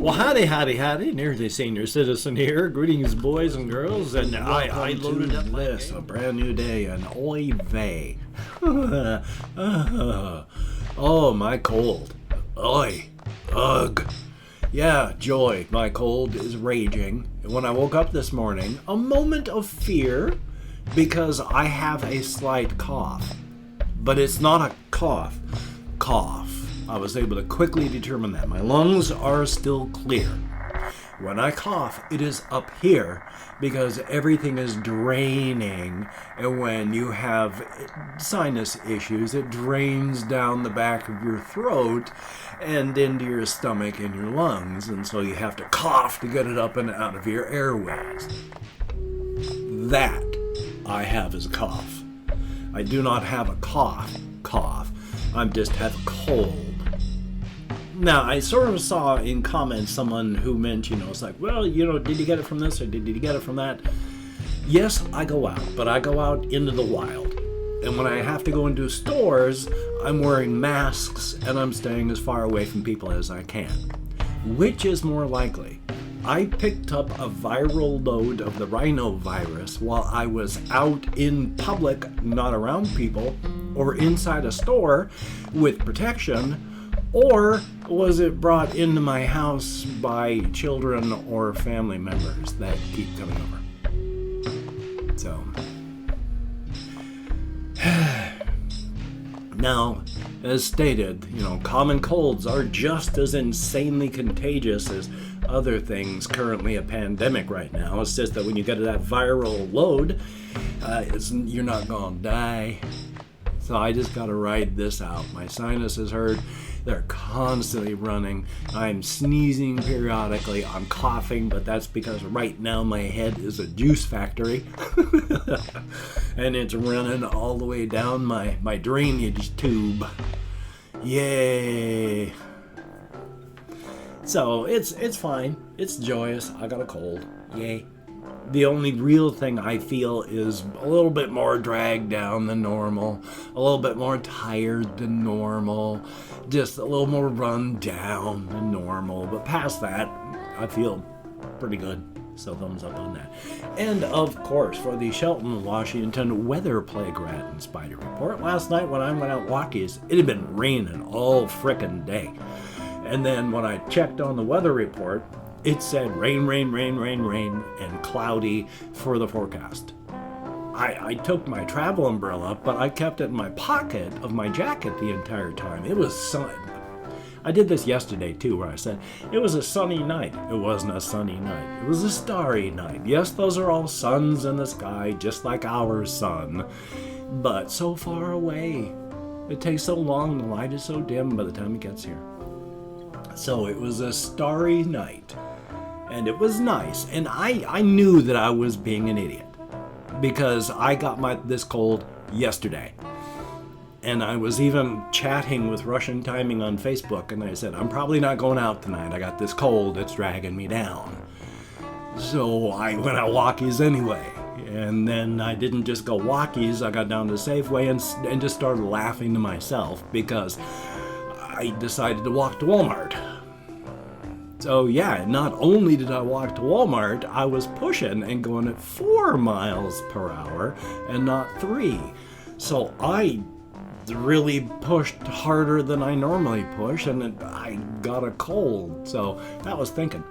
Well, howdy, nearly senior citizen here. Greetings, boys and girls, and I loaded up this, a brand new day, and oy vey. Oh, my cold. Oy. Ugh. Yeah, joy, my cold is raging. When I woke up this morning, a moment of fear, because I have a slight cough. But it's not a cough. I was able to quickly determine that. My lungs are still clear. When I cough, it is up here because everything is draining. And when you have sinus issues, it drains down the back of your throat and into your stomach and your lungs. And so you have to cough to get it up and out of your airways. That I have is a cough. I do not have a cough. I just have a cold. Now, I sort of saw in comments someone who meant, it's like, well, did you get it from this or did you get it from that? Yes, I go out, but I go out into the wild. And when I have to go into stores, I'm wearing masks and I'm staying as far away from people as I can. Which is more likely? I picked up a viral load of the rhinovirus while I was out in public, not around people, or inside a store with protection, or was it brought into my house by children or family members that keep coming over? So, now, as stated, common colds are just as insanely contagious as other things currently a pandemic right now. It's just that when you get that viral load, you're not gonna die. So I just gotta ride this out. My sinuses hurt. They're constantly running. I'm sneezing periodically. I'm coughing, but that's because right now my head is a juice factory. And it's running all the way down my drainage tube. Yay. So it's fine. It's joyous. I got a cold. Yay. The only real thing I feel is a little bit more dragged down than normal, a little bit more tired than normal, just a little more run down than normal. But past that, I feel pretty good. So thumbs up on that. And of course, for the Shelton, Washington weather plague rat and spider report, last night when I went out walkies, it had been raining all frickin' day. And then when I checked on the weather report, it said rain, and cloudy for the forecast. I took my travel umbrella, but I kept it in my pocket of my jacket the entire time. It was sun. I did this yesterday too, where I said, it was a sunny night. It wasn't a sunny night. It was a starry night. Yes, those are all suns in the sky, just like our sun, but so far away. It takes so long, the light is so dim by the time it gets here. So it was a starry night. And it was nice, and I knew that I was being an idiot because I got this cold yesterday. And I was even chatting with Russian Timing on Facebook, and I said, I'm probably not going out tonight. I got this cold, it's dragging me down. So I went out walkies anyway. And then I didn't just go walkies, I got down to Safeway and just started laughing to myself because I decided to walk to Walmart. So yeah, not only did I walk to Walmart, I was pushing and going at 4 miles per hour and not 3. So I really pushed harder than I normally push, and I got a cold. So that was thinking.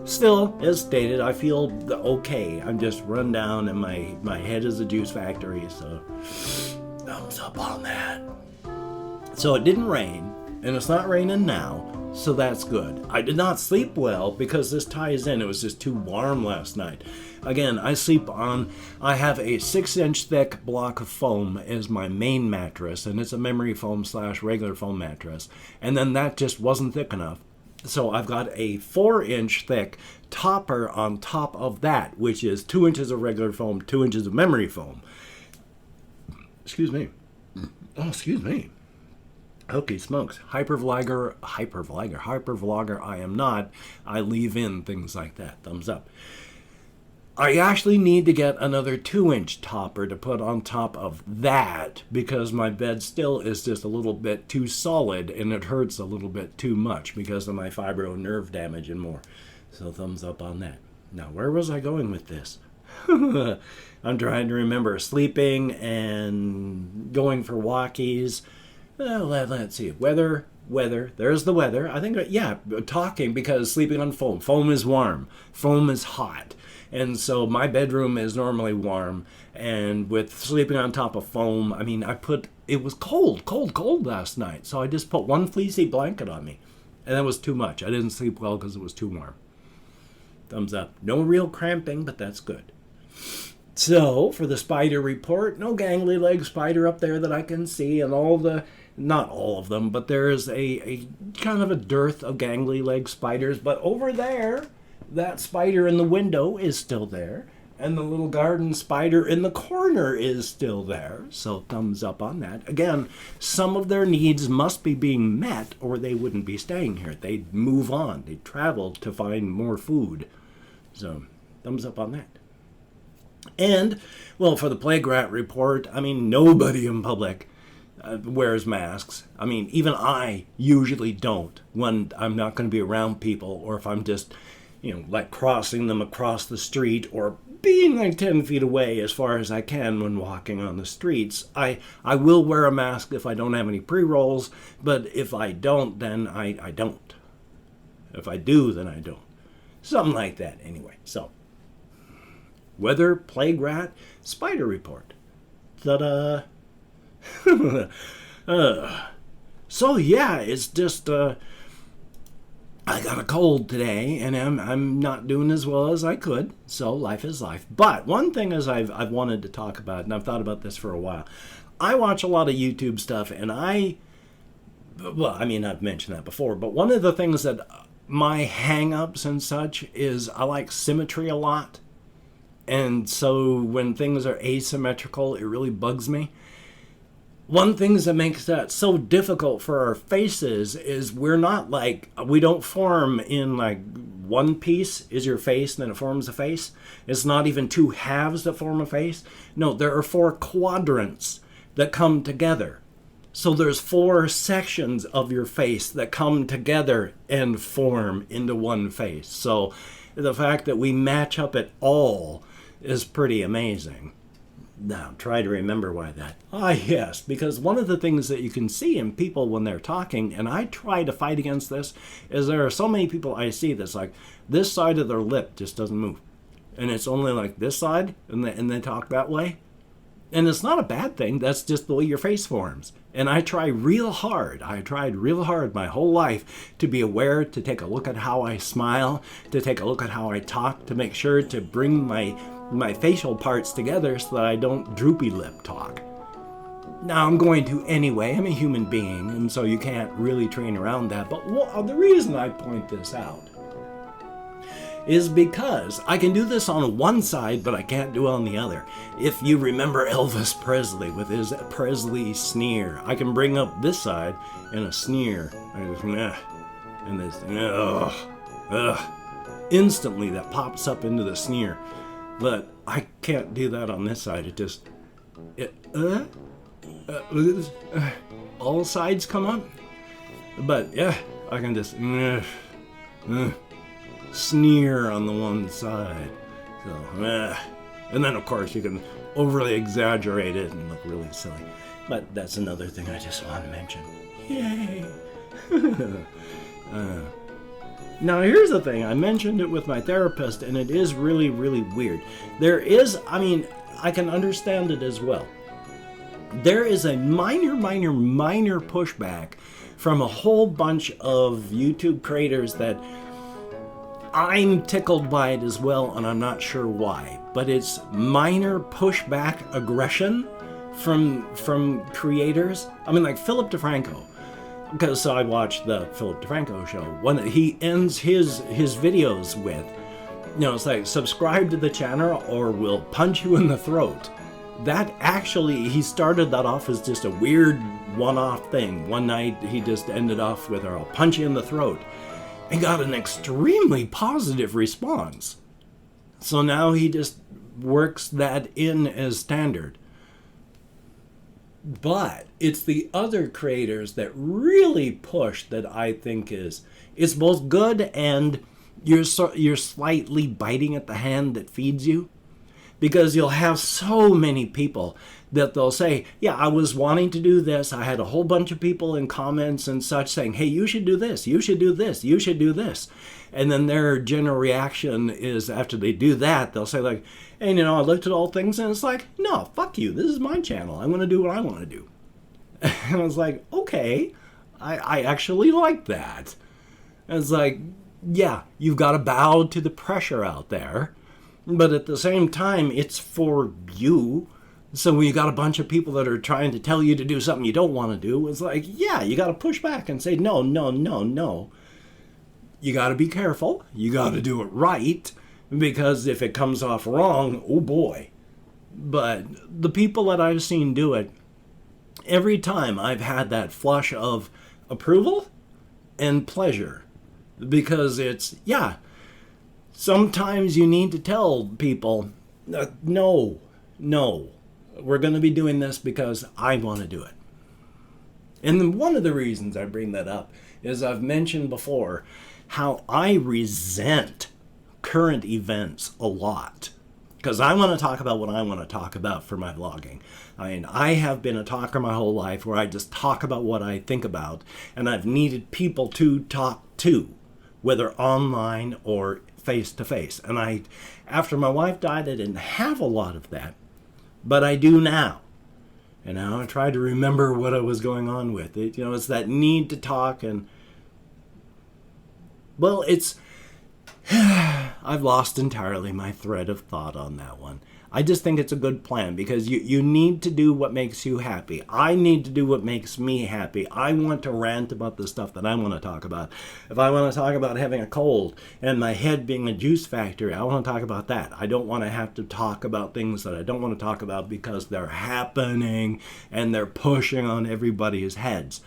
Still, as stated, I feel okay. I'm just run down and my head is a juice factory, so thumbs up on that. So it didn't rain. And it's not raining now, so that's good. I did not sleep well because this ties in. It was just too warm last night. Again, I have a 6-inch thick block of foam as my main mattress, and it's a memory foam / regular foam mattress. And then that just wasn't thick enough. So I've got a 4-inch thick topper on top of that, which is 2 inches of regular foam, 2 inches of memory foam. Excuse me. Oh, excuse me. Okay, smokes. Hypervlogger, I am not. I leave in things like that. Thumbs up. I actually need to get another 2-inch topper to put on top of that because my bed still is just a little bit too solid and it hurts a little bit too much because of my fibro nerve damage and more. So thumbs up on that. Now, where was I going with this? I'm trying to remember sleeping and going for walkies. Well, let's see. Weather. There's the weather. I think, yeah, talking because sleeping on foam. Foam is warm. Foam is hot. And so my bedroom is normally warm. And with sleeping on top of foam, I mean, it was cold last night. So I just put one fleecy blanket on me. And that was too much. I didn't sleep well because it was too warm. Thumbs up. No real cramping, but that's good. So, for the spider report, no gangly leg spider up there that I can see, and not all of them, but there is a kind of a dearth of gangly leg spiders. But over there, that spider in the window is still there, and the little garden spider in the corner is still there. So, thumbs up on that. Again, some of their needs must be being met, or they wouldn't be staying here. They'd move on. They'd travel to find more food. So, thumbs up on that. And, well, for the plague rat report, I mean, nobody in public wears masks. I mean, even I usually don't when I'm not going to be around people or if I'm just, like crossing them across the street or being like 10 feet away as far as I can when walking on the streets. I will wear a mask if I don't have any pre-rolls, but if I don't, then I don't. If I do, then I don't. Something like that, anyway. So, weather, plague rat, spider report. Ta-da! So yeah, it's just I got a cold today, and I'm not doing as well as I could. So life is life. But one thing is I've wanted to talk about, and I've thought about this for a while. I watch a lot of YouTube stuff, and I've mentioned that before. But one of the things that my hang-ups and such is I like symmetry a lot. And so when things are asymmetrical, it really bugs me. One thing that makes that so difficult for our faces is we don't form in like one piece is your face, and then it forms a face. It's not even two halves that form a face. No, there are 4 quadrants that come together. So there's 4 sections of your face that come together and form into one face. So the fact that we match up at all is pretty amazing. Now, try to remember why that. Yes, because one of the things that you can see in people when they're talking, and I try to fight against this, is there are so many people I see that's like, this side of their lip just doesn't move. And it's only like this side, and they talk that way. And it's not a bad thing, that's just the way your face forms. And I tried real hard my whole life to be aware, to take a look at how I smile, to take a look at how I talk, to make sure to bring my facial parts together so that I don't droopy lip talk. Now I'm going to anyway, I'm a human being, and so you can't really train around that. But the reason I point this out is because I can do this on one side, but I can't do it on the other. If you remember Elvis Presley with his Presley sneer, I can bring up this side in a sneer. I just, and this, instantly that pops up into the sneer. But I can't do that on this side. All sides come up. But yeah, I can just sneer on the one side. So, and then of course you can overly exaggerate it and look really silly. But that's another thing I just want to mention. Yay! Now here's the thing, I mentioned it with my therapist, and it is really, really weird. I can understand it as well. There is a minor pushback from a whole bunch of YouTube creators that I'm tickled by it as well, and I'm not sure why. But it's minor pushback aggression from creators. Like Philip DeFranco. Because I watched the Philip DeFranco show. When he ends his videos with, it's like, subscribe to the channel or we'll punch you in the throat. That actually, he started that off as just a weird one-off thing. One night he just ended off with, or I'll punch you in the throat. And got an extremely positive response. So now he just works that in as standard. But it's the other creators that really push that I think it's both good and you're slightly biting at the hand that feeds you. Because you'll have so many people that they'll say, yeah, I was wanting to do this. I had a whole bunch of people in comments and such saying, hey, you should do this, you should do this, you should do this. And then their general reaction is after they do that, they'll say like, hey, I looked at all things and it's like, no, fuck you. This is my channel. I'm going to do what I want to do. And I was like, okay, I actually like that. And it's like, yeah, you've got to bow to the pressure out there. But at the same time, it's for you. So when you got a bunch of people that are trying to tell you to do something you don't want to do, it's like, yeah, you got to push back and say, no, no, no, no. You got to be careful. You got to do it right. Because if it comes off wrong, oh boy. But the people that I've seen do it, every time I've had that flush of approval and pleasure. Because it's, yeah, sometimes you need to tell people, no, we're going to be doing this because I want to do it. And one of the reasons I bring that up is I've mentioned before how I resent current events a lot. Because I want to talk about what I want to talk about for my vlogging. I mean, I have been a talker my whole life where I just talk about what I think about. And I've needed people to talk to, whether online or face-to-face. And after my wife died, I didn't have a lot of that, but I do now. And now I try to remember what I was going on with it. It's that need to talk and, well, I've lost entirely my thread of thought on that one. I just think it's a good plan because you need to do what makes you happy. I need to do what makes me happy. I want to rant about the stuff that I want to talk about. If I want to talk about having a cold and my head being a juice factory, I want to talk about that. I don't want to have to talk about things that I don't want to talk about because they're happening and they're pushing on everybody's heads.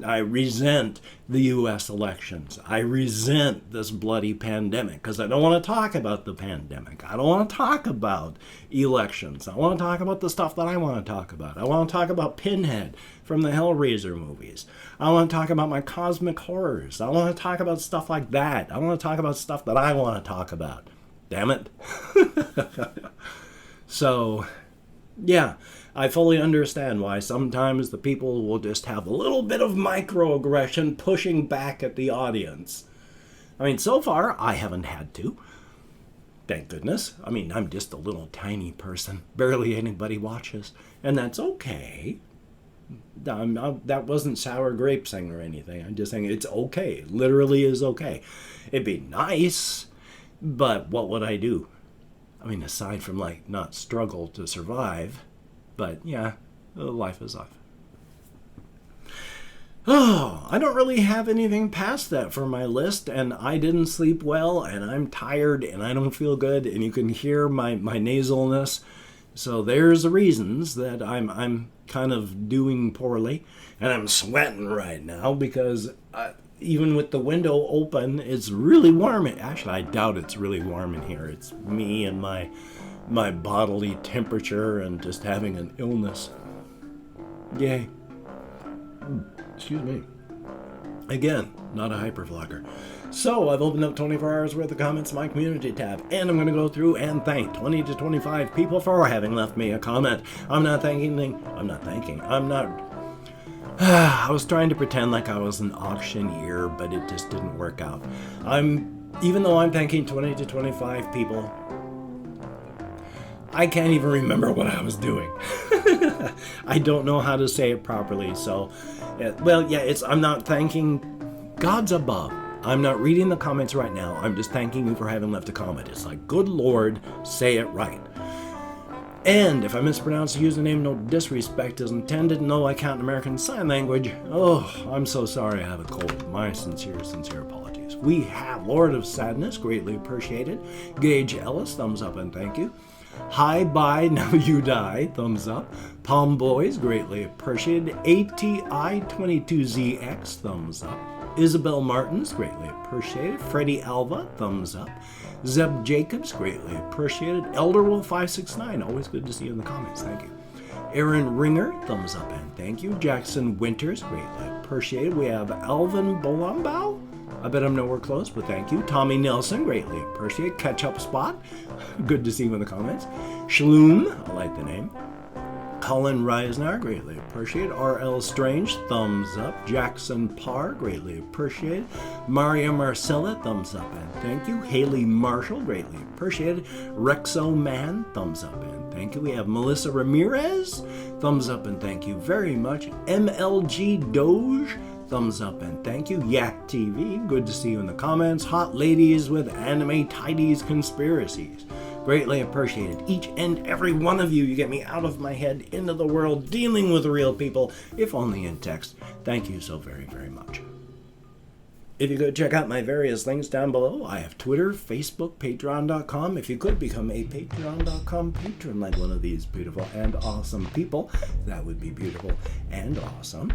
I resent the U.S. elections. I resent this bloody pandemic because I don't want to talk about the pandemic. I don't want to talk about elections. I want to talk about the stuff that I want to talk about. I want to talk about Pinhead from the Hellraiser movies. I want to talk about my cosmic horrors. I want to talk about stuff like that. I want to talk about stuff that I want to talk about. Damn it. So, yeah. I fully understand why sometimes the people will just have a little bit of microaggression pushing back at the audience. I mean, so far, I haven't had to. Thank goodness. I mean, I'm just a little tiny person. Barely anybody watches. And that's okay. That wasn't sour grapesing or anything. I'm just saying it's okay. It literally is okay. It'd be nice, but what would I do? I mean, aside from, not struggle to survive... But, yeah, life is life. Oh, I don't really have anything past that for my list, and I didn't sleep well, and I'm tired, and I don't feel good, and you can hear my nasalness. So there's the reasons that I'm kind of doing poorly, and I'm sweating right now because even with the window open, it's really warm. Actually, I doubt it's really warm in here. It's me and my bodily temperature and just having an illness. Yay. Excuse me. Again, not a hypervlogger. So I've opened up 24 hours worth of comments in my community tab, and I'm going to go through and thank 20 to 25 people for having left me a comment. I was trying to pretend like I was an auctioneer, but it just didn't work out. Even though I'm thanking 20 to 25 people, I can't even remember what I was doing. I don't know how to say it properly. So, I'm not thanking God's above. I'm not reading the comments right now. I'm just thanking you for having left a comment. It's like, good Lord, say it right. And if I mispronounce the username, no disrespect is intended. No, I can't American Sign Language. Oh, I'm so sorry I have a cold. My sincere apologies. We have Lord of Sadness, greatly appreciated. Gage Ellis, thumbs up and thank you. Hi, bye, now you die, thumbs up. Palm Boys, greatly appreciated. ATI22ZX, thumbs up. Isabel Martins, greatly appreciated. Freddie Alva, thumbs up. Zeb Jacobs, greatly appreciated. Elderwolf569, always good to see you in the comments, thank you. Aaron Ringer, thumbs up and thank you. Jackson Winters, greatly appreciated. We have Alvin Bolambao. I bet I'm nowhere close, but thank you. Tommy Nelson, greatly appreciate. Ketchup Spot, good to see you in the comments. Shloom, I like the name. Colin Reisner, greatly appreciate. R.L. Strange, thumbs up. Jackson Parr, greatly appreciate. Maria Marcella, thumbs up and thank you. Haley Marshall, greatly appreciated. Rexo Man, thumbs up and thank you. We have Melissa Ramirez, thumbs up and thank you very much. MLG Doge, thumbs up and thank you. Yak TV, good to see you in the comments. Hot Ladies with Anime Tidies Conspiracies, greatly appreciated. Each and every one of you, you get me out of my head into the world, dealing with real people, if only in text. Thank you so very, very much. If you could check out my various links down below, I have Twitter, Facebook, Patreon.com. If you could become a Patreon.com patron like one of these beautiful and awesome people, that would be beautiful and awesome.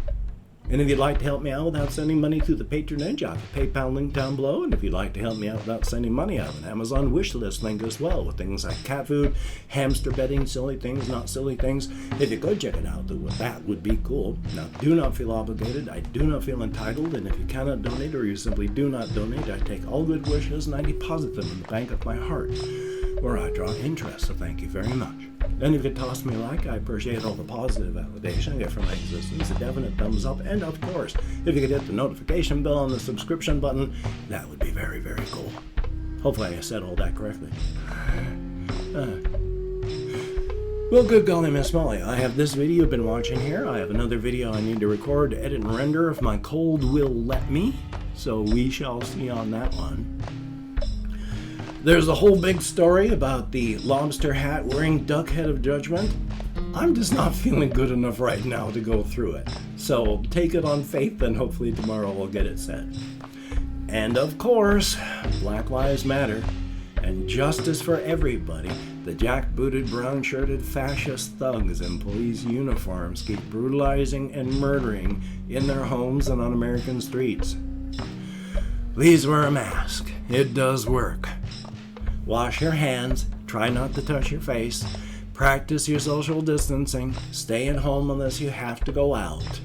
And if you'd like to help me out without sending money through the patronage, I have a PayPal link down below. And if you'd like to help me out without sending money, I have an Amazon wishlist link as well, with things like cat food, hamster bedding, silly things, not silly things. If you could check it out, that would be cool. Now, do not feel obligated. I do not feel entitled. And if you cannot donate, or you simply do not donate, I take all good wishes and I deposit them in the bank of my heart, where I draw interest. So thank you very much. And if you could toss me a like, I appreciate all the positive validation I get from my existence, a definite thumbs up, and of course, if you could hit the notification bell and the subscription button, that would be very, very cool. Hopefully I said all that correctly. Well, good golly, Miss Molly, I have this video you've been watching here. I have another video I need to record, edit, and render if my cold will let me, so we shall see on that one. There's a whole big story about the lobster hat wearing duck head of judgment. I'm just not feeling good enough right now to go through it. So take it on faith and hopefully tomorrow we'll get it said. And of course, Black Lives Matter and justice for everybody. The jackbooted, brown-shirted fascist thugs in police uniforms keep brutalizing and murdering in their homes and on American streets. Please wear a mask. It does work. Wash your hands, try not to touch your face, practice your social distancing, stay at home unless you have to go out.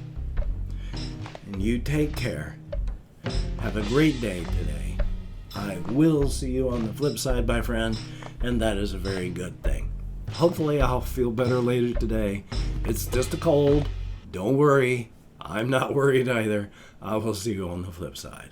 And you take care. Have a great day today. I will see you on the flip side, my friend, and that is a very good thing. Hopefully I'll feel better later today. It's just a cold. Don't worry. I'm not worried either. I will see you on the flip side.